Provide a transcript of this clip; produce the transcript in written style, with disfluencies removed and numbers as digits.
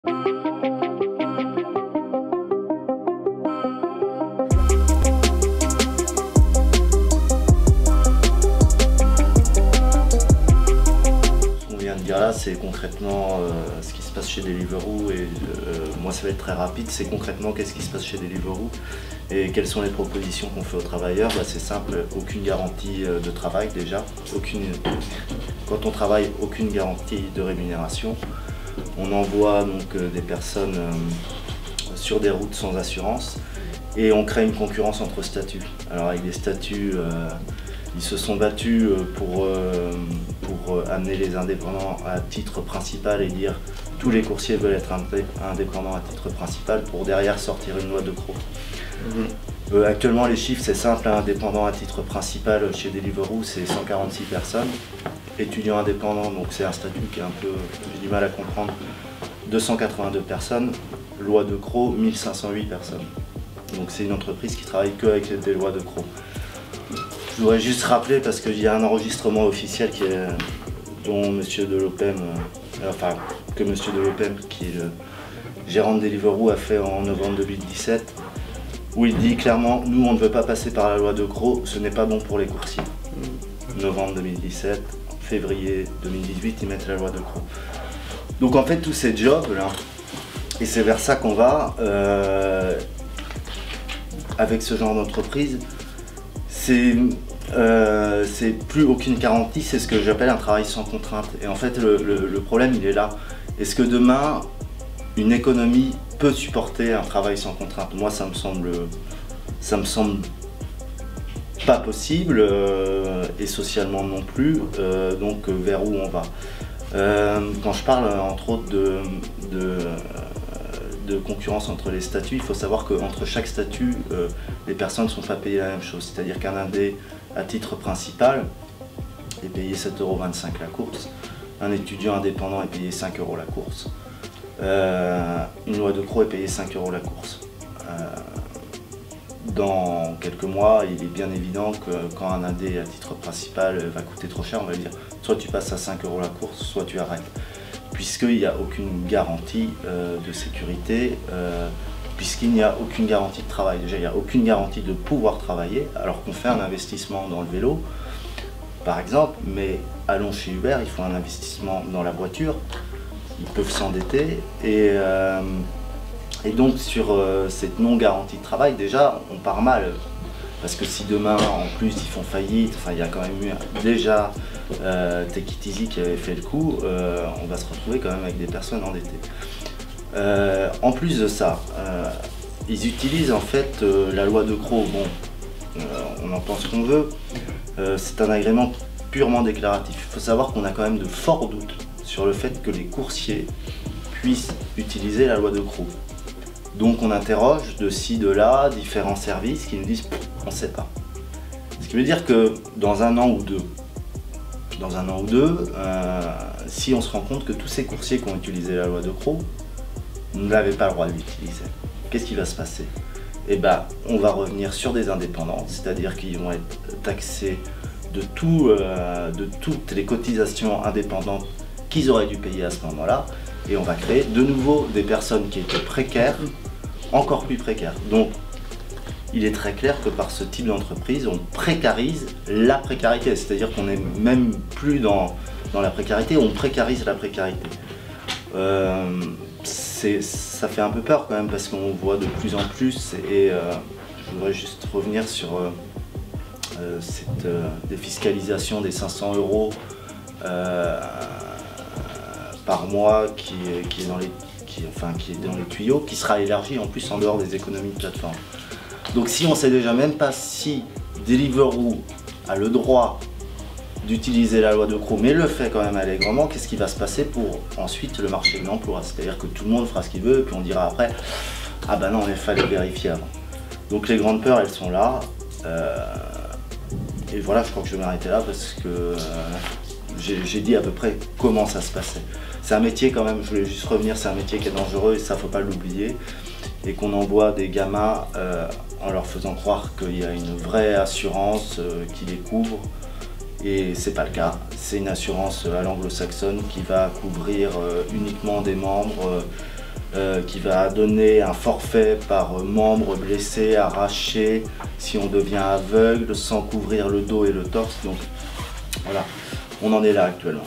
Là, c'est concrètement ce qui se passe chez Deliveroo et moi ça va être très rapide, c'est concrètement qu'est-ce qui se passe chez Deliveroo et quelles sont les propositions qu'on fait aux travailleurs. C'est simple, aucune garantie de travail déjà, quand on travaille aucune garantie de rémunération. On envoie donc des personnes sur des routes sans assurance et on crée une concurrence entre statuts. Alors avec des statuts ils se sont battus pour amener les indépendants à titre principal et dire tous les coursiers veulent être indépendants à titre principal pour derrière sortir une loi de Crau. Actuellement les chiffres c'est simple, indépendant à titre principal chez Deliveroo c'est 146 personnes. Étudiants indépendants, donc c'est un statut qui est un peu, j'ai du mal à comprendre, 282 personnes. Loi de Crau, 1508 personnes. Donc c'est une entreprise qui travaille que avec des lois de Crau. Je voudrais juste rappeler, parce qu'il y a un enregistrement officiel dont M. Delopem, que M. Delopem, qui est le gérant de Deliveroo, a fait en novembre 2017, où il dit clairement, nous on ne veut pas passer par la loi de Crau, ce n'est pas bon pour les coursiers. Novembre 2017, février 2018, ils mettent la loi de Crau. Donc en fait tous ces jobs là, et c'est vers ça qu'on va, avec ce genre d'entreprise, c'est plus aucune garantie, c'est ce que j'appelle un travail sans contrainte. Et en fait le problème il est là. Est-ce que demain une économie peut supporter un travail sans contrainte? Moi ça me semble pas possible et socialement non plus, donc vers où on va? Quand je parle entre autres de concurrence entre les statuts, il faut savoir qu'entre chaque statut, les personnes ne sont pas payées la même chose. C'est-à-dire qu'un indé à titre principal est payé 7,25 € la course, un étudiant indépendant est payé 5 € la course, une loi de Crau est payée 5 € la course. Dans quelques mois, il est bien évident que quand un indé à titre principal va coûter trop cher, on va dire soit tu passes à 5 € la course, soit tu arrêtes. Puisqu'il n'y a aucune garantie de sécurité, puisqu'il n'y a aucune garantie de travail. Déjà, il n'y a aucune garantie de pouvoir travailler, alors qu'on fait un investissement dans le vélo, par exemple, mais allons chez Uber, ils font un investissement dans la voiture, ils peuvent s'endetter, et donc sur cette non-garantie de travail, déjà, on part mal. Parce que si demain, en plus, ils font faillite, il y a quand même eu déjà Take It Easy qui avait fait le coup, on va se retrouver quand même avec des personnes endettées. En plus de ça, ils utilisent en fait la loi de Crau. Bon, on en pense qu'on veut, c'est un agrément purement déclaratif. Il faut savoir qu'on a quand même de forts doutes sur le fait que les coursiers puissent utiliser la loi de Crau. Donc on interroge de ci, de là, différents services qui nous disent on ne sait pas. Ce qui veut dire que dans un an ou deux, si on se rend compte que tous ces coursiers qui ont utilisé la loi de Crau n'avaient pas le droit de l'utiliser, qu'est-ce qui va se passer? Eh bien, on va revenir sur des indépendants, c'est-à-dire qu'ils vont être taxés de toutes les cotisations indépendantes qu'ils auraient dû payer à ce moment-là, et on va créer de nouveau des personnes qui étaient précaires, encore plus précaires. Donc, il est très clair que par ce type d'entreprise, on précarise la précarité, c'est-à-dire qu'on n'est même plus dans la précarité, on précarise la précarité. Ça fait un peu peur quand même parce qu'on voit de plus en plus, et je voudrais juste revenir sur cette défiscalisation des 500 € par mois qui est dans les tuyaux, qui sera élargie en plus en dehors des économies de plateforme. Donc si on ne sait déjà même pas si Deliveroo a le droit d'utiliser la loi de Crau, mais le fait quand même allègrement, qu'est-ce qui va se passer pour ensuite le marché de l'emploi? C'est-à-dire que tout le monde fera ce qu'il veut, et puis on dira après, ah ben non, il fallait vérifier avant. Donc les grandes peurs, elles sont là. Et voilà, je crois que je vais m'arrêter là parce que j'ai dit à peu près comment ça se passait. C'est un métier quand même, je voulais juste revenir, c'est un métier qui est dangereux et ça faut pas l'oublier. Et qu'on envoie des gamins en leur faisant croire qu'il y a une vraie assurance qui les couvre. Et c'est pas le cas, c'est une assurance à l'anglo-saxonne qui va couvrir uniquement des membres qui va donner un forfait par membre blessé, arraché, si on devient aveugle, sans couvrir le dos et le torse. Donc voilà, on en est là actuellement.